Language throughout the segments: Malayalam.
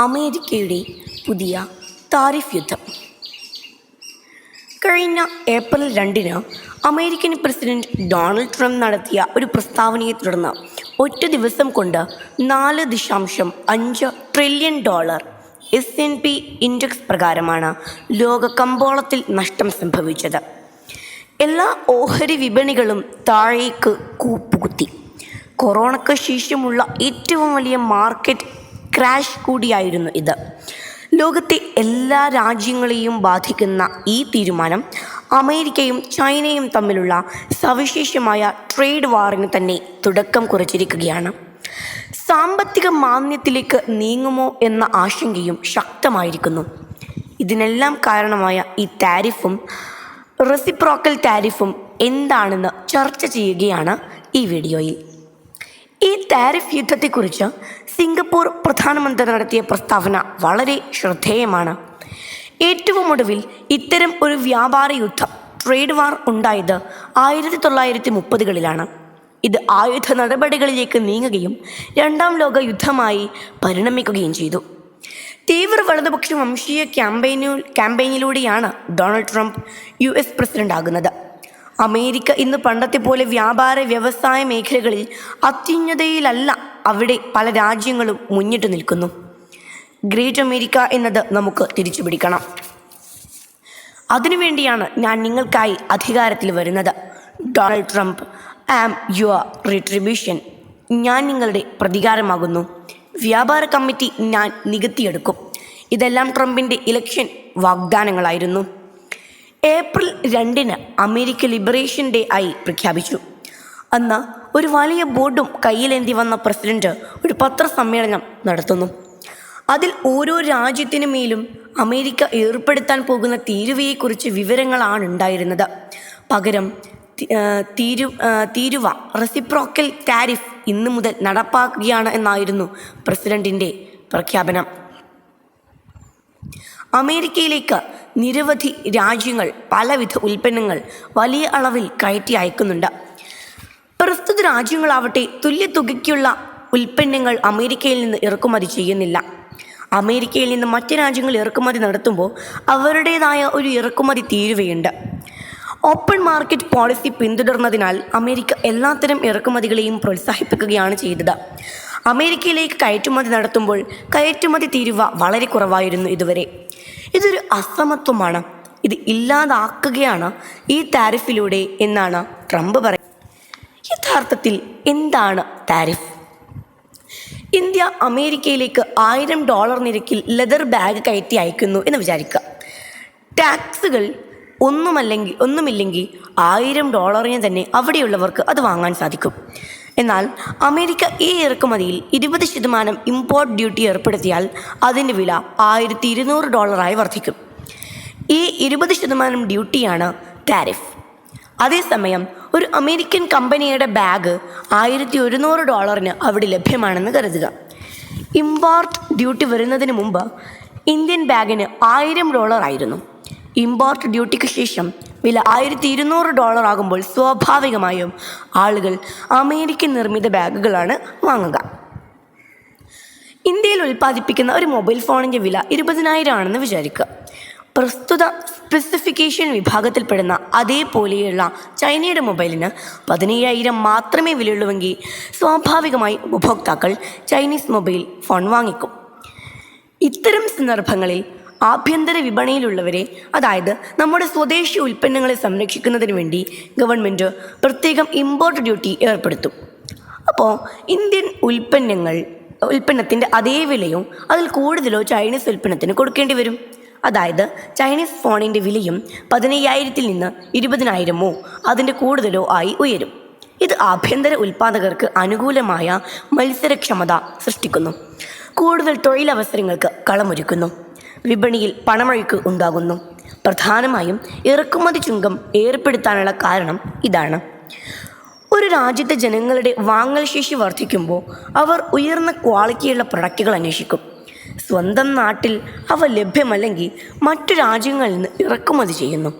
അമേരിക്കയുടെ പുതിയ താരിഫ് യുദ്ധം. കഴിഞ്ഞ ഏപ്രിൽ 2-ന് അമേരിക്കൻ പ്രസിഡന്റ് ഡൊണാൾഡ് ട്രംപ് നടത്തിയ ഒരു പ്രസ്താവനയെ തുടർന്ന് ഒറ്റ ദിവസം കൊണ്ട് $4.5 ട്രില്യൺ S&P ഇൻഡെക്സ് പ്രകാരമാണ് ലോക കമ്പോളത്തിൽ നഷ്ടം സംഭവിച്ചത്. എല്ലാ ഓഹരി വിപണികളും താഴേക്ക് കൂപ്പുകുത്തി. കൊറോണയ്ക്ക് ശേഷമുള്ള ഏറ്റവും വലിയ മാർക്കറ്റ് ക്രാഷ് കൂടിയായിരുന്നു ഇത്. ലോകത്തെ എല്ലാ രാജ്യങ്ങളെയും ബാധിക്കുന്ന ഈ തീരുമാനം അമേരിക്കയും ചൈനയും തമ്മിലുള്ള സവിശേഷമായ ട്രേഡ് വാറിന് തന്നെ തുടക്കം കുറിച്ചിരിക്കുകയാണ്. സാമ്പത്തിക മാന്ദ്യത്തിലേക്ക് നീങ്ങുമോ എന്ന ആശങ്കയും ശക്തമായിരിക്കുന്നു. ഇതിനെല്ലാം കാരണമായ ഈ താരിഫും റെസിപ്രോക്കൽ താരിഫും എന്താണെന്ന് ചർച്ച ചെയ്യുകയാണ് ഈ വീഡിയോയിൽ. ഈ താരിഫ് യുദ്ധത്തെക്കുറിച്ച് സിംഗപ്പൂർ പ്രധാനമന്ത്രി നടത്തിയ പ്രസ്താവന വളരെ ശ്രദ്ധേയമാണ്. ഏറ്റവും ഒടുവിൽ ഇത്തരം ഒരു വ്യാപാര യുദ്ധം, ട്രേഡ് വാർ ഉണ്ടായത് 1930-കളിലാണ്. ഇത് ആയുധ നടപടികളിലേക്ക് നീങ്ങുകയും രണ്ടാം ലോക യുദ്ധമായി പരിണമിക്കുകയും ചെയ്തു. തീവ്ര വലതുപക്ഷ വംശീയ ക്യാമ്പയിനിലൂടെയാണ് ഡൊണാൾഡ് ട്രംപ് US പ്രസിഡന്റ് ആകുന്നത്. അമേരിക്ക ഇന്ന് പണ്ടത്തെ പോലെ വ്യാപാര വ്യവസായ മേഖലകളിൽ അത്യുന്നതയിലല്ല. അവിടെ പല രാജ്യങ്ങളും മുന്നിട്ട് നിൽക്കുന്നു. ഗ്രേറ്റ് അമേരിക്ക എന്നത് നമുക്ക് തിരിച്ചുപിടിക്കണം. അതിനുവേണ്ടിയാണ് ഞാൻ നിങ്ങൾക്കായി അധികാരത്തിൽ വരുന്നത്. Donald Trump, am your retribution. ഞാൻ നിങ്ങളുടെ പ്രതികാരമാകുന്നു. വ്യാപാര കമ്മിറ്റി ഞാൻ നികത്തിയെടുക്കും. ഇതെല്ലാം ട്രംപിൻ്റെ ഇലക്ഷൻ വാഗ്ദാനങ്ങളായിരുന്നു. ഏപ്രിൽ 2-ന് അമേരിക്ക ലിബറേഷൻ ഡേ ആയി പ്രഖ്യാപിച്ചു. അന്ന് ഒരു വലിയ ബോർഡും കയ്യിലേന്തി വന്ന പ്രസിഡന്റ് ഒരു പത്രസമ്മേളനം നടത്തുന്നു. അതിൽ ഓരോ രാജ്യത്തിനു മേലും അമേരിക്ക ഏർപ്പെടുത്താൻ പോകുന്ന തീരുവയെക്കുറിച്ച് വിവരങ്ങളാണ് ഉണ്ടായിരുന്നത്. പകരം തീരുവ റെസിപ്രോക്കൽ താരിഫ് ഇന്നു മുതൽ നടപ്പാക്കുകയാണ് എന്നായിരുന്നു പ്രസിഡന്റിൻ്റെ പ്രഖ്യാപനം. അമേരിക്കയിലേക്ക് നിരവധി രാജ്യങ്ങൾ പലവിധ ഉൽപ്പന്നങ്ങൾ വലിയ അളവിൽ കയറ്റി അയക്കുന്നുണ്ട്. പ്രസ്തുത രാജ്യങ്ങളാവട്ടെ തുല്യ തുകയ്ക്കുള്ള ഉൽപ്പന്നങ്ങൾ അമേരിക്കയിൽ നിന്ന് ഇറക്കുമതി ചെയ്യുന്നില്ല. അമേരിക്കയിൽ നിന്ന് മറ്റ് രാജ്യങ്ങൾ ഇറക്കുമതി നടത്തുമ്പോൾ അവരുടേതായ ഒരു ഇറക്കുമതി തീരുവയുണ്ട്. ഓപ്പൺ മാർക്കറ്റ് പോളിസി പിന്തുടർന്നതിനാൽ അമേരിക്ക എല്ലാത്തരം ഇറക്കുമതികളെയും പ്രോത്സാഹിപ്പിക്കുകയാണ് ചെയ്തത്. അമേരിക്കയിലേക്ക് കയറ്റുമതി നടത്തുമ്പോൾ കയറ്റുമതി തീരുവ വളരെ കുറവായിരുന്നു ഇതുവരെ. ഇതൊരു അസമത്വമാണ്. ഇത് ഇല്ലാതാക്കുകയാണ് ഈ താരിഫിലൂടെ എന്നാണ് ട്രംപ് പറയുന്നത്. യഥാർത്ഥത്തിൽ എന്താണ് താരിഫ്? ഇന്ത്യ അമേരിക്കയിലേക്ക് $1000 നിരക്കിൽ ലെതർ ബാഗ് കയറ്റി അയക്കുന്നു എന്ന് വിചാരിക്കുക. ടാക്സുകൾ ഒന്നുമില്ലെങ്കിൽ $1000 തന്നെ അവിടെയുള്ളവർക്ക് അത് വാങ്ങാൻ സാധിക്കും. എന്നാൽ അമേരിക്ക ഈ ഇറക്കുമതിയിൽ 20% ഇമ്പോർട്ട് ഡ്യൂട്ടി ഏർപ്പെടുത്തിയാൽ അതിൻ്റെ വില $1200 വർദ്ധിക്കും. ഈ 20% ഡ്യൂട്ടിയാണ് താരിഫ്. അതേസമയം ഒരു അമേരിക്കൻ കമ്പനിയുടെ ബാഗ് $1100 അവിടെ ലഭ്യമാണെന്ന് കരുതുക. ഇമ്പോർട്ട് ഡ്യൂട്ടി വരുന്നതിന് മുമ്പ് ഇന്ത്യൻ ബാഗിന് $1000 ആയിരുന്നു. ഇമ്പോർട്ട് ഡ്യൂട്ടിക്ക് ശേഷം വില $1200 ആകുമ്പോൾ സ്വാഭാവികമായും ആളുകൾ അമേരിക്കൻ നിർമ്മിത ബാഗുകളാണ് വാങ്ങുക. ഇന്ത്യയിൽ ഉൽപ്പാദിപ്പിക്കുന്ന ഒരു മൊബൈൽ ഫോണിൻ്റെ വില 20,000 ആണെന്ന് വിചാരിക്കുക. പ്രസ്തുത സ്പെസിഫിക്കേഷൻ വിഭാഗത്തിൽപ്പെടുന്ന അതേപോലെയുള്ള ചൈനയുടെ മൊബൈലിന് 15,000 മാത്രമേ വിലയുള്ളൂവെങ്കിൽ സ്വാഭാവികമായി ഉപഭോക്താക്കൾ ചൈനീസ് മൊബൈൽ ഫോൺ വാങ്ങിക്കും. ഇത്തരം സന്ദർഭങ്ങളിൽ ആഭ്യന്തര വിപണിയിലുള്ളവരെ, അതായത് നമ്മുടെ സ്വദേശി ഉൽപ്പന്നങ്ങളെ സംരക്ഷിക്കുന്നതിന് വേണ്ടി ഗവൺമെൻറ് പ്രത്യേകം ഇമ്പോർട്ട് ഡ്യൂട്ടി ഏർപ്പെടുത്തും. അപ്പോൾ ഇന്ത്യൻ ഉൽപ്പന്നത്തിൻ്റെ അതേ വിലയോ അതിൽ കൂടുതലോ ചൈനീസ് ഉൽപ്പന്നത്തിന് കൊടുക്കേണ്ടി വരും. അതായത് ചൈനീസ് ഫോണിൻ്റെ വിലയും 15,000-ൽ നിന്ന് 20,000-ഓ അതിൻ്റെ കൂടുതലോ ആയി ഉയരും. ഇത് ആഭ്യന്തര ഉൽപ്പാദകർക്ക് അനുകൂലമായ മത്സരക്ഷമത സൃഷ്ടിക്കുന്നു. കൂടുതൽ തൊഴിലവസരങ്ങൾക്ക് കളമൊരുക്കുന്നു. വിപണിയിൽ പണമൊഴുക്ക് ഉണ്ടാകുന്നു. പ്രധാനമായും ഇറക്കുമതി ചുങ്കം ഏർപ്പെടുത്താനുള്ള കാരണം ഇതാണ്. ഒരു രാജ്യത്തെ ജനങ്ങളുടെ വാങ്ങൽ ശേഷി വർദ്ധിക്കുമ്പോൾ അവർ ഉയർന്ന ക്വാളിറ്റിയുള്ള പ്രൊഡക്റ്റുകൾ അന്വേഷിക്കും. സ്വന്തം നാട്ടിൽ അവ ലഭ്യമല്ലെങ്കിൽ മറ്റു രാജ്യങ്ങളിൽ നിന്ന് ഇറക്കുമതി ചെയ്യുന്നു.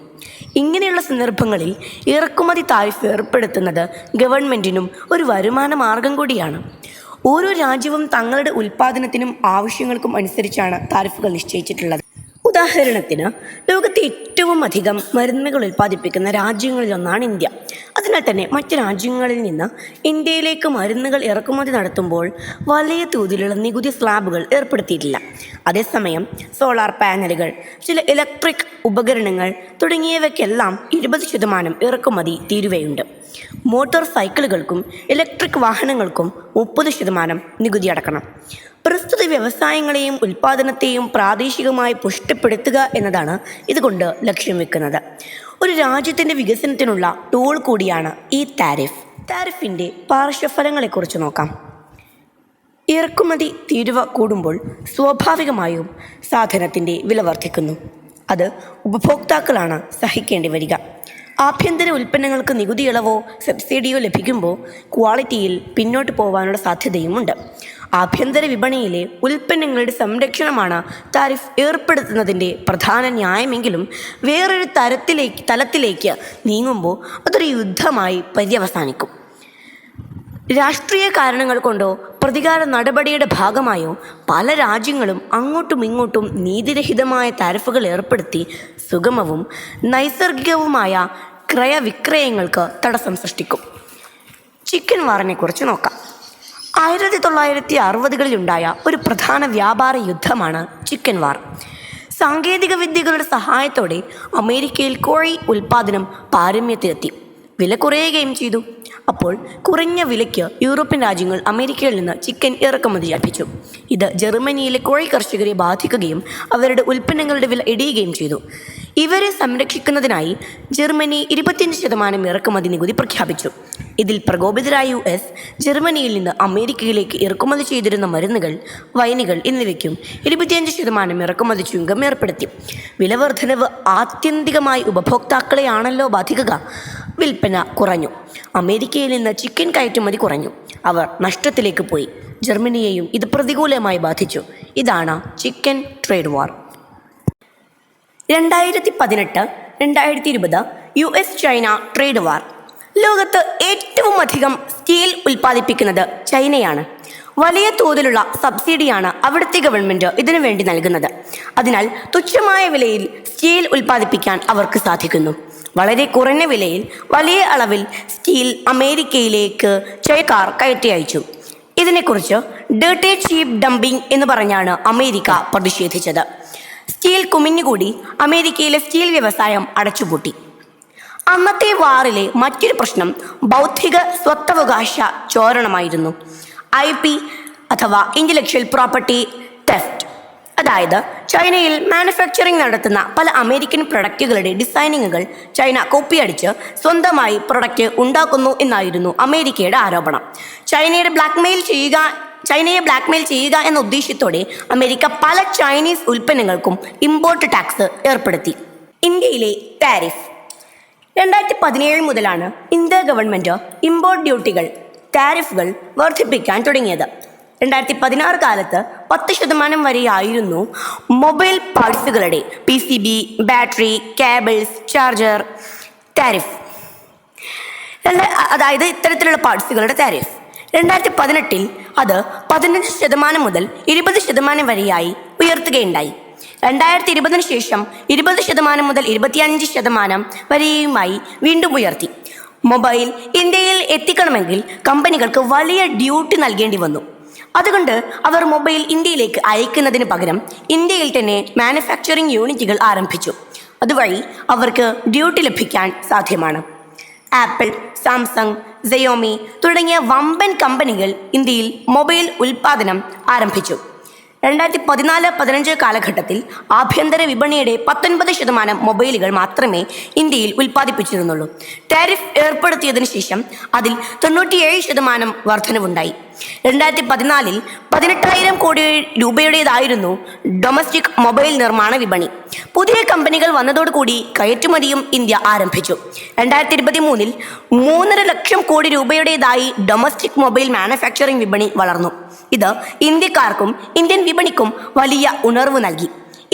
ഇങ്ങനെയുള്ള സന്ദർഭങ്ങളിൽ ഇറക്കുമതി താരിഫ് ഏർപ്പെടുത്തുന്നത് ഗവൺമെൻറ്റിനും ഒരു വരുമാന മാർഗം കൂടിയാണ്. ഓരോ രാജ്യവും തങ്ങളുടെ ഉൽപ്പാദനത്തിനും ആവശ്യങ്ങൾക്കും അനുസരിച്ചാണ് താരിഫുകൾ നിശ്ചയിച്ചിട്ടുള്ളത്. ഉദാഹരണത്തിന്, ലോകത്തെ ഏറ്റവും അധികം മരുന്നുകൾ ഉൽപ്പാദിപ്പിക്കുന്ന രാജ്യങ്ങളിലൊന്നാണ് ഇന്ത്യ. അതിനാൽ തന്നെ മറ്റ് രാജ്യങ്ങളിൽ നിന്ന് ഇന്ത്യയിലേക്ക് മരുന്നുകൾ ഇറക്കുമതി നടത്തുമ്പോൾ വലിയ തോതിലുള്ള നികുതി സ്ലാബുകൾ ഏർപ്പെടുത്തിയിട്ടില്ല. അതേസമയം സോളാർ പാനലുകൾ, ചില ഇലക്ട്രിക് ഉപകരണങ്ങൾ തുടങ്ങിയവയ്ക്കെല്ലാം 20% ഇറക്കുമതി തീരുവയുണ്ട്. മോട്ടോർ സൈക്കിളുകൾക്കും ഇലക്ട്രിക് വാഹനങ്ങൾക്കും 30% നികുതി അടക്കണം. പ്രസ്തുത വ്യവസായങ്ങളെയും ഉൽപ്പാദനത്തെയും പ്രാദേശികമായി പുഷ്ടിപ്പെടുത്തുക എന്നതാണ് ഇതുകൊണ്ട് ലക്ഷ്യം വെക്കുന്നത്. ഒരു രാജ്യത്തിൻ്റെ വികസനത്തിനുള്ള ടൂൾ കൂടിയാണ് ഈ താരിഫ്. താരിഫിൻ്റെ പാർശ്വഫലങ്ങളെക്കുറിച്ച് നോക്കാം. ഇറക്കുമതി തീരുവ കൂടുമ്പോൾ സ്വാഭാവികമായും സാധനത്തിൻ്റെ വില വർദ്ധിക്കുന്നു. അത് ഉപഭോക്താക്കളാണ് സഹിക്കേണ്ടി വരിക. ആഭ്യന്തര ഉൽപ്പന്നങ്ങൾക്ക് നികുതി ഇളവോ സബ്സിഡിയോ ലഭിക്കുമ്പോൾ ക്വാളിറ്റിയിൽ പിന്നോട്ട് പോകാനുള്ള സാധ്യതയുമുണ്ട്. ആഭ്യന്തര വിപണിയിലെ ഉൽപ്പന്നങ്ങളുടെ സംരക്ഷണമാണ് താരിഫ് ഏർപ്പെടുത്തുന്നതിൻ്റെ പ്രധാന ന്യായമെങ്കിലും വേറൊരു തലത്തിലേക്ക് നീങ്ങുമ്പോൾ അതൊരു യുദ്ധമായി പര്യവസാനിക്കും. രാഷ്ട്രീയ കാരണങ്ങൾ കൊണ്ടോ പ്രതികാര നടപടിയുടെ ഭാഗമായോ പല രാജ്യങ്ങളും അങ്ങോട്ടും ഇങ്ങോട്ടും നീതിരഹിതമായ താരിഫുകൾ ഏർപ്പെടുത്തി സുഗമവും നൈസർഗികവുമായ ക്രയവിക്രയങ്ങൾക്ക് തടസ്സം സൃഷ്ടിക്കും. ചിക്കൻ വാറിനെ കുറിച്ച് നോക്കാം. 1960-കളിലുണ്ടായ ഒരു പ്രധാന വ്യാപാര യുദ്ധമാണ് ചിക്കൻ വാർ. സാങ്കേതിക വിദ്യകളുടെ സഹായത്തോടെ അമേരിക്കയിൽ കോഴി ഉൽപ്പാദനം പാരമ്യത്തിലെത്തി. വില കുറയുകയും ചെയ്തു. അപ്പോൾ കുറഞ്ഞ വിലയ്ക്ക് യൂറോപ്യൻ രാജ്യങ്ങൾ അമേരിക്കയിൽ നിന്ന് ചിക്കൻ ഇറക്കുമതി ചെയ്യിപ്പിച്ചു. ഇത് ജർമ്മനിയിലെ കോഴി കർഷകരെ ബാധിക്കുകയും അവരുടെ ഉൽപ്പന്നങ്ങളുടെ വില ഇടിയുകയും ചെയ്തു. ഇവരെ സംരക്ഷിക്കുന്നതിനായി ജർമ്മനി 25% ഇറക്കുമതി നികുതി പ്രഖ്യാപിച്ചു. ഇതിൽ പ്രകോപിതരായ US ജർമ്മനിയിൽ നിന്ന് അമേരിക്കയിലേക്ക് ഇറക്കുമതി ചെയ്തിരുന്ന മരുന്നുകൾ, വൈനുകൾ എന്നിവയ്ക്കും 25% ഇറക്കുമതി ചുങ്കം ഏർപ്പെടുത്തി. വിലവർദ്ധനവ് ആത്യന്തികമായി ഉപഭോക്താക്കളെയാണല്ലോ ബാധിക്കുക. വിൽപ്പന കുറഞ്ഞു. അമേരിക്കയിൽ നിന്ന് ചിക്കൻ കയറ്റുമതി കുറഞ്ഞു. അവർ നഷ്ടത്തിലേക്ക് പോയി. ജർമ്മനിയെയും ഇത് പ്രതികൂലമായി ബാധിച്ചു. ഇതാണ് ചിക്കൻ ട്രേഡ് വാർ. 2018-2020 US ചൈന ട്രേഡ് വാർ. ലോകത്ത് ഏറ്റവും അധികം സ്റ്റീൽ ഉൽപ്പാദിപ്പിക്കുന്നത് ചൈനയാണ്. വലിയ തോതിലുള്ള സബ്സിഡിയാണ് അവിടുത്തെ ഗവൺമെൻറ് ഇതിനു വേണ്ടി നൽകുന്നത്. അതിനാൽ തുച്ഛമായ വിലയിൽ സ്റ്റീൽ ഉൽപ്പാദിപ്പിക്കാൻ അവർക്ക് സാധിക്കുന്നു. വളരെ കുറഞ്ഞ വിലയിൽ വലിയ അളവിൽ സ്റ്റീൽ അമേരിക്കയിലേക്ക് ചൈനക്കാർ കയറ്റി അയച്ചു. ഇതിനെക്കുറിച്ച് ഡേർട്ടി ചീപ്പ് ഡംപിംഗ് എന്ന് പറഞ്ഞാണ് അമേരിക്ക പ്രതിഷേധിച്ചത്. സ്റ്റീൽ കുമിഞ്ഞുകൂടി അമേരിക്കയിലെ സ്റ്റീൽ വ്യവസായം അടച്ചുപൂട്ടി. അന്നത്തെ വാറിലെ മറ്റൊരു പ്രശ്നം ബൗദ്ധിക സ്വത്തവകാശ ചോരണമായിരുന്നു. IP അഥവാ ഇൻ്റലക്ച്വൽ പ്രോപ്പർട്ടി തെഫ്റ്റ്. അതായത് ചൈനയിൽ മാനുഫാക്ചറിംഗ് നടത്തുന്ന പല അമേരിക്കൻ പ്രൊഡക്റ്റുകളുടെ ഡിസൈനിങ്ങുകൾ ചൈന കോപ്പിയടിച്ച് സ്വന്തമായി പ്രൊഡക്റ്റ് ഉണ്ടാക്കുന്നു എന്നായിരുന്നു അമേരിക്കയുടെ ആരോപണം. ചൈനയെ ബ്ലാക്ക്മെയിൽ ചെയ്യുക എന്ന ഉദ്ദേശത്തോടെ അമേരിക്ക പല ചൈനീസ് ഉൽപ്പന്നങ്ങൾക്കും ഇമ്പോർട്ട് ടാക്സ് ഏർപ്പെടുത്തി. ഇന്ത്യയിലെ താരിഫ്. 2017 മുതലാണ് ഇന്ത്യ ഗവൺമെൻറ് ഇമ്പോർട്ട് ഡ്യൂട്ടികൾ, താരിഫുകൾ വർദ്ധിപ്പിക്കാൻ തുടങ്ങിയത്. 2016 കാലത്ത് 10% വരെയായിരുന്നു മൊബൈൽ പാർട്സുകളുടെ PCB, battery, cables, charger tariff. അതായത് ഇത്തരത്തിലുള്ള പാർട്സുകളുടെ താരിഫ്. 2018 അത് 15% മുതൽ 20% വരെയായി ഉയർത്തുകയുണ്ടായി. 2020 ശേഷം 20% മുതൽ 25% വരെയുമായി വീണ്ടും ഉയർത്തി. മൊബൈൽ ഇന്ത്യയിൽ എത്തിക്കണമെങ്കിൽ കമ്പനികൾക്ക് വലിയ ഡ്യൂട്ടി നൽകേണ്ടി വന്നു. അതുകൊണ്ട് അവർ മൊബൈൽ ഇന്ത്യയിലേക്ക് അയക്കുന്നതിന് പകരം ഇന്ത്യയിൽ തന്നെ മാനുഫാക്ചറിംഗ് യൂണിറ്റുകൾ ആരംഭിച്ചു. അതുവഴി അവർക്ക് ഡ്യൂട്ടി ലഭിക്കാൻ സാധ്യമാണ്. ആപ്പിൾ, സാംസങ്, സെയോമി തുടങ്ങിയ വമ്പൻ കമ്പനികൾ ഇന്ത്യയിൽ മൊബൈൽ ഉൽപ്പാദനം ആരംഭിച്ചു. 2014-15 കാലഘട്ടത്തിൽ ആഭ്യന്തര വിപണിയുടെ 19% മൊബൈലുകൾ മാത്രമേ ഇന്ത്യയിൽ ഉൽപ്പാദിപ്പിച്ചിരുന്നുള്ളൂ. ടാരിഫ് ഏർപ്പെടുത്തിയതിനു ശേഷം അതിൽ 97% വർധനവുണ്ടായി. 2014 18,000 കോടി രൂപയുടേതായിരുന്നു ഡൊമസ്റ്റിക് മൊബൈൽ നിർമ്മാണ വിപണി. പുതിയ കമ്പനികൾ വന്നതോടുകൂടി കയറ്റുമതിയും ഇന്ത്യ ആരംഭിച്ചു. 2023 3.5 lakh crore രൂപയുടേതായി domestic mobile manufacturing വിപണി വളർന്നു. ഇത് ഇന്ത്യക്കാർക്കും ഇന്ത്യൻ വിപണിക്കും വലിയ ഉണർവ് നൽകി.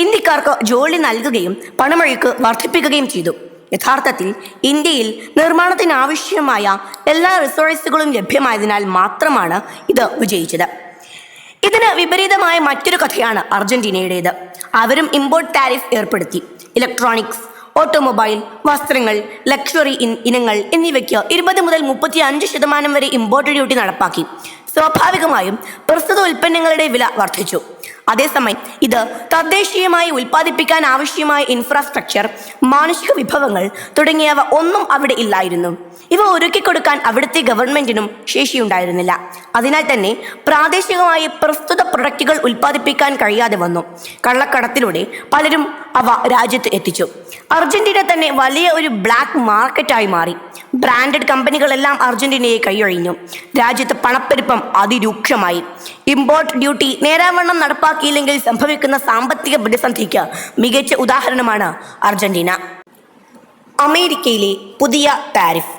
ഇന്ത്യക്കാർക്ക് ജോലി നൽകുകയും പണമൊഴുക്ക് വർദ്ധിപ്പിക്കുകയും ചെയ്തു. യഥാർത്ഥത്തിൽ ഇന്ത്യയിൽ നിർമ്മാണത്തിനാവശ്യമായ എല്ലാ റിസോഴ്സുകളും ലഭ്യമായതിനാൽ മാത്രമാണ് ഇത് വിജയിച്ചത്. ഇതിന് വിപരീതമായ മറ്റൊരു കഥയാണ് അർജന്റീനയുടേത്. അവരും ഇമ്പോർട്ട് താരിഫ് ഏർപ്പെടുത്തി. ഇലക്ട്രോണിക്സ്, ഓട്ടോമൊബൈൽ, വസ്ത്രങ്ങൾ, ലക്ഷറി ഇനങ്ങൾ എന്നിവയ്ക്ക് 20 മുതൽ 35% വരെ ഇമ്പോർട്ട് ഡ്യൂട്ടി നടപ്പാക്കി. സ്വാഭാവികമായും പ്രസ്തുത ഉൽപ്പന്നങ്ങളുടെ വില വർദ്ധിച്ചു. അതേസമയം ഇത് തദ്ദേശീയമായി ഉൽപ്പാദിപ്പിക്കാൻ ആവശ്യമായ ഇൻഫ്രാസ്ട്രക്ചർ, മാനുഷിക വിഭവങ്ങൾ തുടങ്ങിയവ ഒന്നും അവിടെ ഇല്ലായിരുന്നു. ഇവ ഒരുക്കിക്കൊടുക്കാൻ അവിടുത്തെ ഗവൺമെന്റിനും ശേഷിയുണ്ടായിരുന്നില്ല. അതിനാൽ തന്നെ പ്രാദേശികമായി പ്രസ്തുത പ്രൊഡക്റ്റുകൾ ഉൽപ്പാദിപ്പിക്കാൻ കഴിയാതെ വന്നു. കള്ളക്കടത്തിലൂടെ പലരും അവ രാജ്യത്ത് എത്തിച്ചു. അർജന്റീന തന്നെ വലിയ ഒരു ബ്ലാക്ക് മാർക്കറ്റായി മാറി. ബ്രാൻഡഡ് കമ്പനികളെല്ലാം അർജന്റീനയെ കൈയൊഴിഞ്ഞു. രാജ്യത്ത് പണപ്പെരുപ്പം അതിരൂക്ഷമായി. ഇമ്പോർട്ട് ഡ്യൂട്ടി നേരാവണ്ണം നടപ്പാക്കിയില്ലെങ്കിൽ സംഭവിക്കുന്ന സാമ്പത്തിക പ്രതിസന്ധിക്ക് മികച്ച ഉദാഹരണമാണ് അർജന്റീന. അമേരിക്കയിലെ പുതിയ താരിഫ്.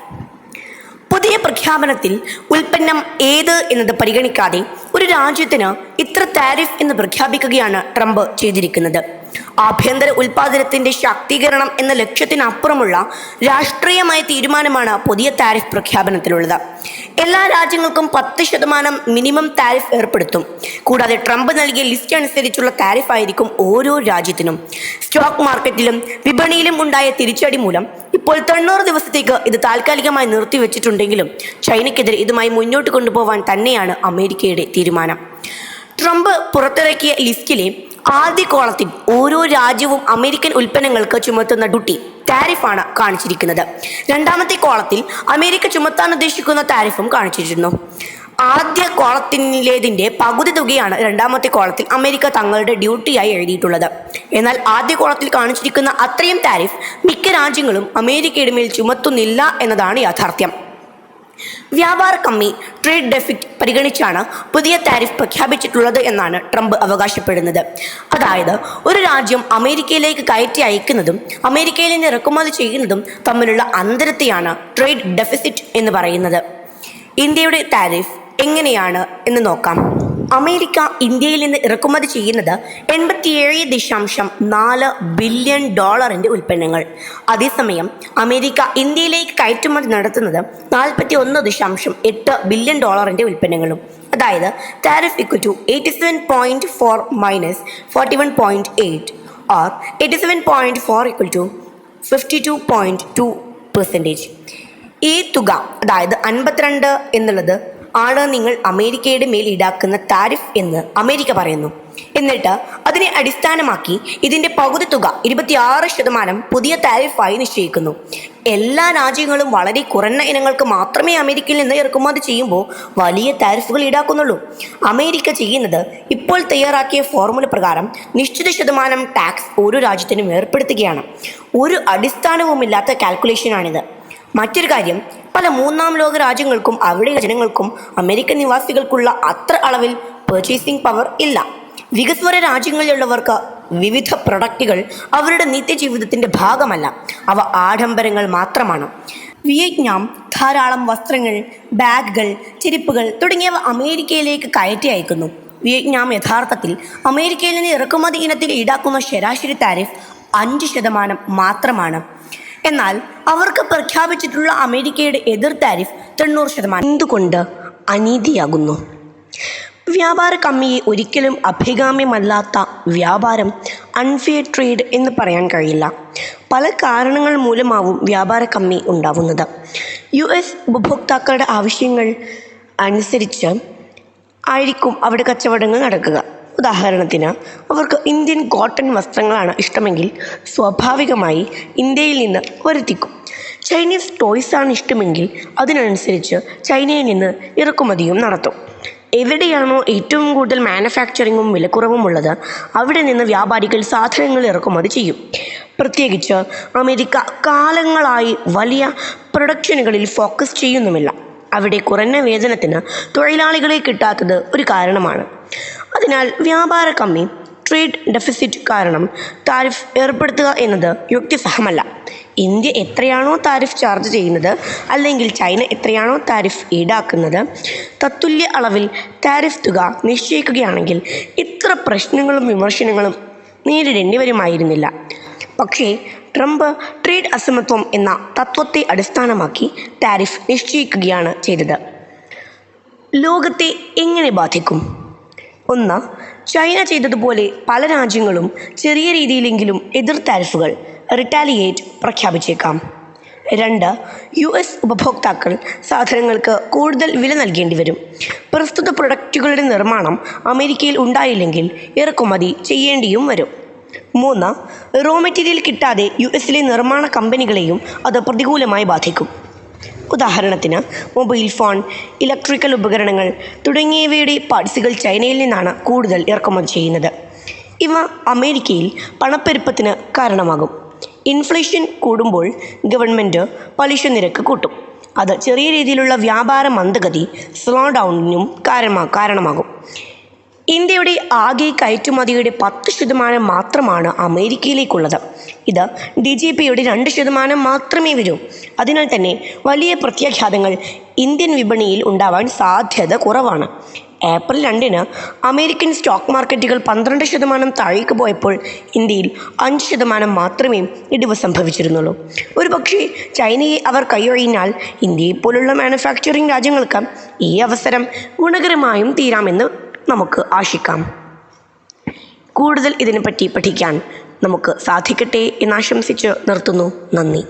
പുതിയ പ്രഖ്യാപനത്തിൽ ഉൽപ്പന്നം ഏത് എന്നത് പരിഗണിക്കാതെ ഒരു രാജ്യത്തിന് ഇത്ര താരിഫ് എന്ന് പ്രഖ്യാപിക്കുകയാണ് ട്രംപ് ചെയ്തിരിക്കുന്നത്. ആഭ്യന്തര ഉൽപ്പാദനത്തിന്റെ ശാക്തീകരണം എന്ന ലക്ഷ്യത്തിനപ്പുറമുള്ള രാഷ്ട്രീയമായ തീരുമാനമാണ് പുതിയ താരിഫ് പ്രഖ്യാപനത്തിലുള്ളത്. എല്ലാ രാജ്യങ്ങൾക്കും 10% മിനിമം താരിഫ് ഏർപ്പെടുത്തും. കൂടാതെ ട്രംപ് നൽകിയ ലിസ്റ്റ് അനുസരിച്ചുള്ള താരിഫ് ആയിരിക്കും ഓരോ രാജ്യത്തിനും. സ്റ്റോക്ക് മാർക്കറ്റിലും വിപണിയിലും ഉണ്ടായ തിരിച്ചടി മൂലം ഇപ്പോൾ 90 ദിവസത്തേക്ക് ഇത് താൽക്കാലികമായി നിർത്തിവെച്ചിട്ടുണ്ടെങ്കിലും ചൈനയ്ക്കെതിരെ ഇതുമായി മുന്നോട്ട് കൊണ്ടുപോകാൻ തന്നെയാണ് അമേരിക്കയുടെ തീരുമാനം. ട്രംപ് പുറത്തിറക്കിയ ലിസ്റ്റിലെ ആദ്യ കോളത്തിൽ ഓരോ രാജ്യവും അമേരിക്കൻ ഉൽപ്പന്നങ്ങൾക്ക് ചുമത്തുന്ന ഡ്യൂട്ടി താരിഫാണ് കാണിച്ചിരിക്കുന്നത്. രണ്ടാമത്തെ കോളത്തിൽ അമേരിക്ക ചുമത്താൻ ഉദ്ദേശിക്കുന്ന താരിഫും കാണിച്ചിരുന്നു. ആദ്യ കോളത്തിലേതിൻ്റെ പകുതി തുകയാണ് രണ്ടാമത്തെ കോളത്തിൽ അമേരിക്ക തങ്ങളുടെ ഡ്യൂട്ടിയായി എഴുതിയിട്ടുള്ളത്. എന്നാൽ ആദ്യ കോളത്തിൽ കാണിച്ചിരിക്കുന്ന അത്രയും താരിഫ് മിക്ക രാജ്യങ്ങളും അമേരിക്കയുടെ മേൽ ചുമത്തുന്നില്ല എന്നതാണ് യാഥാർത്ഥ്യം. വ്യാപാര കമ്മി ട്രേഡ് ഡെഫിറ്റ് പരിഗണിച്ചാണ് പുതിയ താരിഫ് പ്രഖ്യാപിച്ചിട്ടുള്ളത് എന്നാണ് ട്രംപ് അവകാശപ്പെടുന്നത്. അതായത് ഒരു രാജ്യം അമേരിക്കയിലേക്ക് കയറ്റി അയക്കുന്നതും അമേരിക്കയിൽ നിന്ന് ഇറക്കുമതി ചെയ്യുന്നതും തമ്മിലുള്ള അന്തരത്തെയാണ് ട്രേഡ് ഡെഫിസിറ്റ് എന്ന് പറയുന്നത്. ഇന്ത്യയുടെ താരിഫ് എങ്ങനെയാണ് എന്ന് നോക്കാം. അമേരിക്ക ഇന്ത്യയിൽ നിന്ന് ഇറക്കുമതി ചെയ്യുന്നത് $87.4 ബില്യൺ ഉൽപ്പന്നങ്ങൾ. അതേസമയം അമേരിക്ക ഇന്ത്യയിലേക്ക് കയറ്റുമതി നടത്തുന്നത് $41.8 ബില്യൺ ഉൽപ്പന്നങ്ങളും. അതായത് tariff equal to 87.4 minus 41.8 or 87.4 equal to 52.2%. ഈ തുക, അതായത് 52 എന്നുള്ളത് ആണ് നിങ്ങൾ അമേരിക്കയുടെ മേൽ ഈടാക്കുന്ന താരിഫ് എന്ന് അമേരിക്ക പറയുന്നു. എന്നിട്ട് അതിനെ അടിസ്ഥാനമാക്കി ഇതിൻ്റെ പകുതി തുക 26% പുതിയ താരിഫായി നിശ്ചയിക്കുന്നു. എല്ലാ രാജ്യങ്ങളും വളരെ കുറഞ്ഞ ഇനങ്ങൾക്ക് മാത്രമേ അമേരിക്കയിൽ നിന്ന് ഇറക്കുമതി ചെയ്യുമ്പോൾ വലിയ താരിഫുകൾ ഈടാക്കുന്നുള്ളൂ. അമേരിക്ക ചെയ്യുന്നത് ഇപ്പോൾ തയ്യാറാക്കിയ ഫോർമുല പ്രകാരം നിശ്ചിത ശതമാനം ടാക്സ് ഓരോ രാജ്യത്തിനും ഏർപ്പെടുത്തുകയാണ്. ഒരു അടിസ്ഥാനവുമില്ലാത്ത കാൽക്കുലേഷനാണിത്. മറ്റൊരു കാര്യം, പല മൂന്നാം ലോക രാജ്യങ്ങൾക്കും അവിടെയുള്ള ജനങ്ങൾക്കും അമേരിക്കൻ നിവാസികൾക്കുള്ള അത്ര അളവിൽ പർച്ചേസിംഗ് പവർ ഇല്ല. വികസ്വര രാജ്യങ്ങളിലുള്ളവർക്ക് വിവിധ പ്രൊഡക്റ്റുകൾ അവരുടെ നിത്യജീവിതത്തിൻ്റെ ഭാഗമല്ല, അവ ആഡംബരങ്ങൾ മാത്രമാണ്. വിയറ്റ്നാം ധാരാളം വസ്ത്രങ്ങൾ, ബാഗുകൾ, ചെരുപ്പുകൾ തുടങ്ങിയവ അമേരിക്കയിലേക്ക് കയറ്റി അയക്കുന്നു. വിയറ്റ്നാം യഥാർത്ഥത്തിൽ അമേരിക്കയിൽ നിന്ന് ഇറക്കുമതി ഇനത്തിൽ ഈടാക്കുന്ന ശരാശരി താരിഫ് 5% മാത്രമാണ്. എന്നാൽ അവർക്ക് പ്രഖ്യാപിച്ചിട്ടുള്ള അമേരിക്കയുടെ എതിർ താരിഫ് 90%. എന്തുകൊണ്ട് അനീതിയാകുന്നു? വ്യാപാര കമ്മിയെ ഒരിക്കലും അഭികാമ്യമല്ലാത്ത വ്യാപാരം, അൺഫെയർ ട്രേഡ് എന്ന് പറയാൻ കഴിയില്ല. പല കാരണങ്ങൾ മൂലമാവും വ്യാപാര കമ്മി ഉണ്ടാവുന്നത്. US ഉപഭോക്താക്കളുടെ ആവശ്യങ്ങൾ അനുസരിച്ച് ആയിരിക്കും അവിടെ കച്ചവടങ്ങൾ നടക്കുക. ഉദാഹരണത്തിന്, അവർക്ക് ഇന്ത്യൻ കോട്ടൺ വസ്ത്രങ്ങളാണ് ഇഷ്ടമെങ്കിൽ സ്വാഭാവികമായി ഇന്ത്യയിൽ നിന്ന് വരുത്തിക്കും. ചൈനീസ് ടോയ്സാണ് ഇഷ്ടമെങ്കിൽ അതിനനുസരിച്ച് ചൈനയിൽ നിന്ന് ഇറക്കുമതിയും നടത്തും. എവിടെയാണോ ഏറ്റവും കൂടുതൽ മാനുഫാക്ചറിങ്ങും വിലക്കുറവുമുള്ളത് അവിടെ നിന്ന് വ്യാപാരികൾ സാധനങ്ങൾ ഇറക്കുമതി ചെയ്യും. പ്രത്യേകിച്ച് അമേരിക്ക കാലങ്ങളായി വലിയ പ്രൊഡക്ഷനുകളിൽ ഫോക്കസ് ചെയ്യുന്നുമില്ല. അവിടെ കുറഞ്ഞ വേതനത്തിന് തൊഴിലാളികളെ കിട്ടാത്തത് ഒരു കാരണമാണ്. അതിനാൽ വ്യാപാര കമ്മി, ട്രേഡ് ഡെഫിസിറ്റ് കാരണം താരിഫ് ഏർപ്പെടുത്തുക എന്നത് യുക്തിസഹമല്ല. ഇന്ത്യ എത്രയാണോ താരിഫ് ചാർജ് ചെയ്യുന്നത്, അല്ലെങ്കിൽ ചൈന എത്രയാണോ താരിഫ് ഈടാക്കുന്നത്, തത്തുല്യ അളവിൽ താരിഫ് തുക നിശ്ചയിക്കുകയാണെങ്കിൽ ഇത്ര പ്രശ്നങ്ങളും വിമർശനങ്ങളും നേരിടേണ്ടി വരുമായിരുന്നില്ല. പക്ഷേ ട്രംപ് ട്രേഡ് അസമത്വം എന്ന തത്വത്തെ അടിസ്ഥാനമാക്കി താരിഫ് നിശ്ചയിക്കുകയാണ് ചെയ്തത്. ലോകത്തെ എങ്ങനെ ബാധിക്കും? 1. ചൈന ചെയ്തതുപോലെ പല രാജ്യങ്ങളും ചെറിയ രീതിയിലെങ്കിലും എതിർ താരിഫുകൾ റിട്ടാലിയേറ്റ് പ്രഖ്യാപിച്ചേക്കാം. 2. US ഉപഭോക്താക്കൾ സാധനങ്ങൾക്ക് കൂടുതൽ വില നൽകേണ്ടി വരും. പ്രസ്തുത പ്രൊഡക്റ്റുകളുടെ നിർമ്മാണം അമേരിക്കയിൽ ഉണ്ടായില്ലെങ്കിൽ ഇറക്കുമതി ചെയ്യേണ്ടിയും വരും. 3. റോ മെറ്റീരിയൽ കിട്ടാതെ US-ലെ നിർമ്മാണ കമ്പനികളെയും അത് പ്രതികൂലമായി ബാധിക്കും. ഉദാഹരണത്തിന് മൊബൈൽ ഫോൺ, ഇലക്ട്രിക്കൽ ഉപകരണങ്ങൾ തുടങ്ങിയവയുടെ പാർട്സുകൾ ചൈനയിൽ നിന്നാണ് കൂടുതൽ ഇറക്കുമതി ചെയ്യുന്നത്. ഇവ അമേരിക്കയിൽ പണപ്പെരുപ്പത്തിന് കാരണമാകും. ഇൻഫ്ലേഷൻ കൂടുമ്പോൾ ഗവൺമെൻറ് പലിശ നിരക്ക് കൂട്ടും. അത് ചെറിയ രീതിയിലുള്ള വ്യാപാര മന്ദഗതി സ്ലോ ഡൗണിനും കാരണമാകും. ഇന്ത്യയുടെ ആകെ കയറ്റുമതിയുടെ 10% മാത്രമാണ് അമേരിക്കയിലേക്കുള്ളത്. ഇത് DGPയുടെ 2% മാത്രമേ വരൂ. അതിനാൽ തന്നെ വലിയ പ്രത്യാഘാതങ്ങൾ ഇന്ത്യൻ വിപണിയിൽ ഉണ്ടാവാൻ സാധ്യത കുറവാണ്. ഏപ്രിൽ 2-ന് അമേരിക്കൻ സ്റ്റോക്ക് മാർക്കറ്റുകൾ 12% താഴേക്ക് പോയപ്പോൾ ഇന്ത്യയിൽ 5% മാത്രമേ ഇടിവ് സംഭവിച്ചിരുന്നുള്ളൂ. ഒരുപക്ഷെ ചൈനയെ അവർ കൈയൊഴിഞ്ഞാൽ ഇന്ത്യയെപ്പോലുള്ള മാനുഫാക്ചറിംഗ് രാജ്യങ്ങൾക്ക് ഈ അവസരം ഗുണകരമായും തീരാമെന്ന് നമുക്ക് ആശിക്കാം. കൂടുതൽ ഇതിനെപ്പറ്റി പഠിക്കാൻ നമുക്ക് സാധിക്കട്ടെ എന്നാശംസിച്ച് നിർത്തുന്നു. നന്ദി.